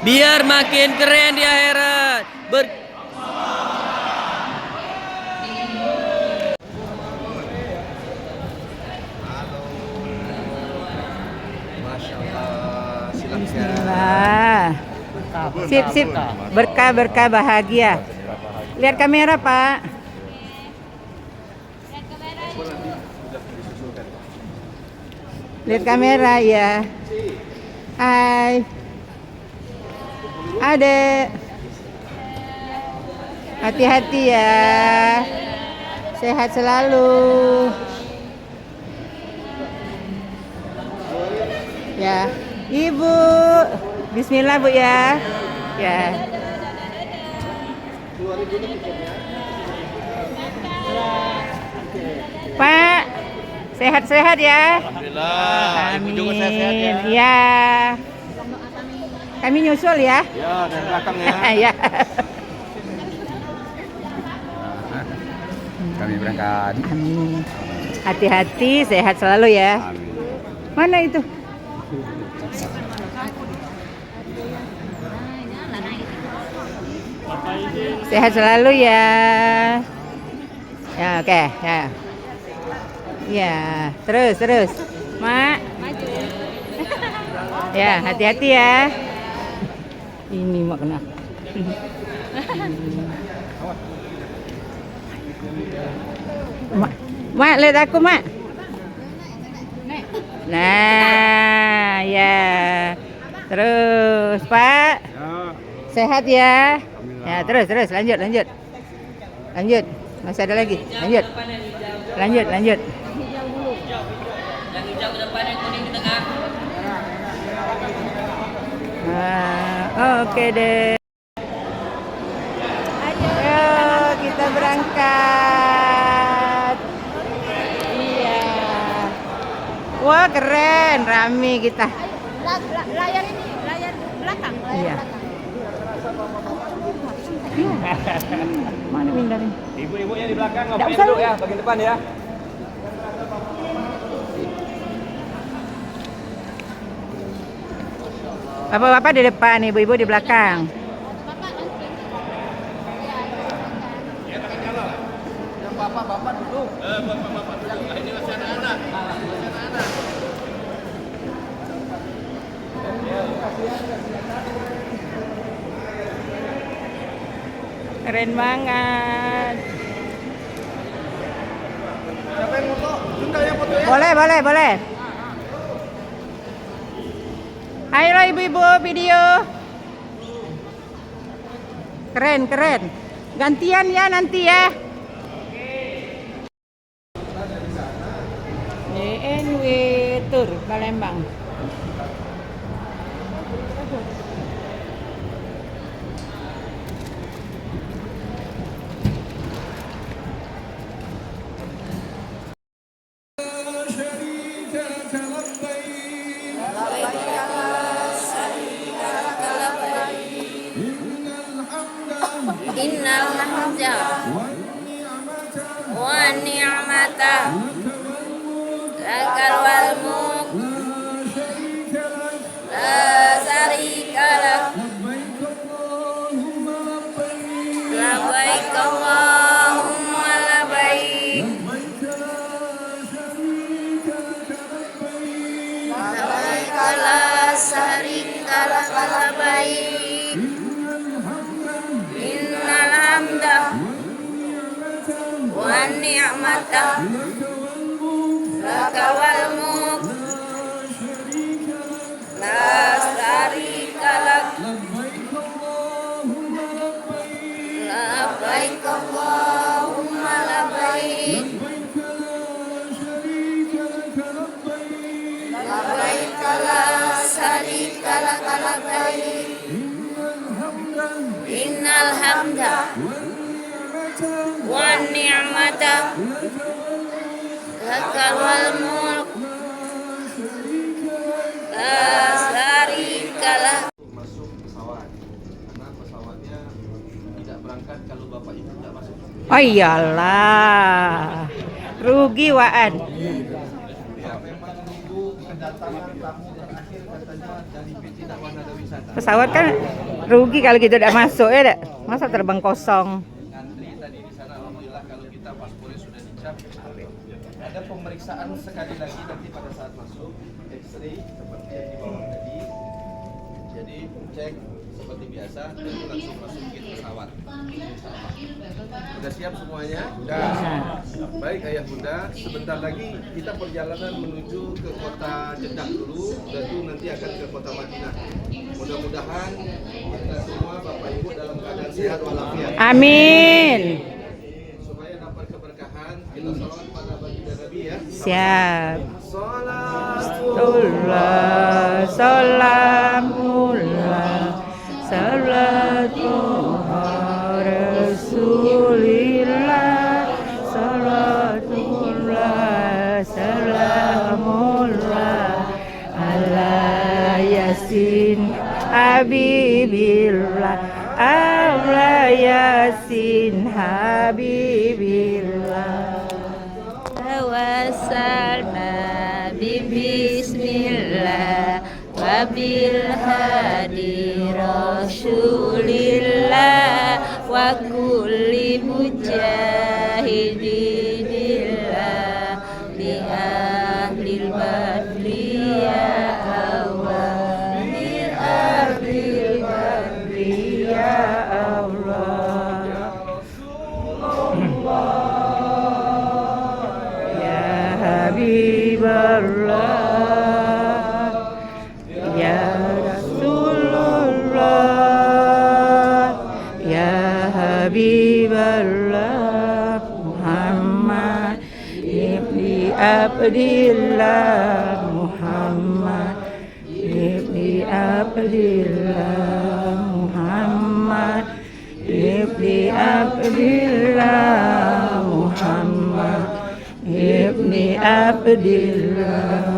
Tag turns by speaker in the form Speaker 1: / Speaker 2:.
Speaker 1: biar makin keren di akhirat.
Speaker 2: Masya Allah, silakan.
Speaker 3: Bismillah. Sip, sip. Berkah bahagia. Lihat kamera, Pak. Lihat kamera ya. Hai. Adek. Hati-hati ya. Sehat selalu. Ya, Ibu. Bismillah, Bu ya. Ya. Pak, sehat-sehat ya.
Speaker 2: Alhamdulillah. Ibu juga sehat-sehat ya.
Speaker 3: Ya. Kami nyusul ya.
Speaker 2: Ya, dari belakang ya.
Speaker 3: Ya.
Speaker 2: Kami berangkat.
Speaker 3: Amin. Hati-hati, sehat selalu ya.
Speaker 2: Amin.
Speaker 3: Mana itu? Sehat selalu ya. Ya, oke, ya. Ya, terus. Mak. Ya, hati-hati ya. Ini mak kena. Mak, lihat aku, Mak. Nah, ya. Terus, Pak. Sehat ya. Ya, terus, lanjut. Masih ada lagi. Lanjut.
Speaker 1: Yang hijau ke depan, yang kuning di tengah.
Speaker 3: Nah, oke deh. Ayo kita berangkat. Iya. Wah, keren, rame kita.
Speaker 4: Layar ini, layar belakang.
Speaker 3: Iya. Mana pindahnya?
Speaker 2: Ibu-ibunya di belakang,
Speaker 3: Nggak
Speaker 2: bapaknya
Speaker 3: usah.
Speaker 2: duduk ya, bagian depan ya.
Speaker 3: Bapak-bapak di depan, ibu-ibu di belakang.
Speaker 2: Bapak duduk. Ini masih anak-anak.
Speaker 3: Keren banget.
Speaker 2: Siapa yang foto? Tunda ya foto ya.
Speaker 3: Boleh. Ayo ibu-ibu video. Keren. Gantian ya nanti ya. DNW Tour Palembang.
Speaker 4: Innal hamda wa ni'mata lakal wal mulk la syarika lak labbaik Allahumma labbaik labbaik la syarika lak labbaik innal hamda wa ni'mata lakal wal mulk la syarika lak labbaik Allahumma labbaik labbaik la syarika lak labbaik innal hamda wa ni'mata lakal wal mulk la syarika lak.
Speaker 2: Masuk pesawat. Karena pesawatnya tidak berangkat kalau Bapak Ibu tidak masuk.
Speaker 3: Oh iyalah. Rugi waan.
Speaker 2: Ya, memang menunggu kedatangan tamu terakhir katanya dari PT tidak ada wisata.
Speaker 3: Pesawat kan rugi kalau kita tidak masuk ya, Dek. Masa terbang kosong.
Speaker 2: Ngantri tadi di sana, alhamdulillah kalau kita paspornya sudah dicap. Ada pemeriksaan sekali lagi nanti pada saat masuk, X-ray seperti yang di bawah tadi. Jadi cek seperti biasa dan langsung masukin pesawat. Sudah siap semuanya? Sudah. Baik ayah bunda, sebentar lagi kita perjalanan menuju ke kota Jeddah dulu, dan itu nanti akan ke kota Madinah. Mudah-mudahan kita semua bapak ibu dalam keadaan sehat walafiat.
Speaker 3: Amin.
Speaker 2: Supaya dapat keberkahan, kita salawat pada baginda Nabi ya.
Speaker 3: Siap.
Speaker 2: Salatullah.
Speaker 3: Salamullah. Salatullah Rasulillah. Salatullah. Salamullah ala Yasin Habibillah. Ala Yasin Habibillah.
Speaker 4: Tawassalna bismillah wa bil hadi rasulillah wa kulli mujahidinillah li ahlil badri ya Allah li ahlil badri
Speaker 3: Ya Allah, Ya Habiballah, Ya Rasulullah, Ya Habiballah, Muhammad ibni Abdillah, Muhammad ibni Abdillah, Muhammad ibni Abdillah, Muhammad ibni Abdillah.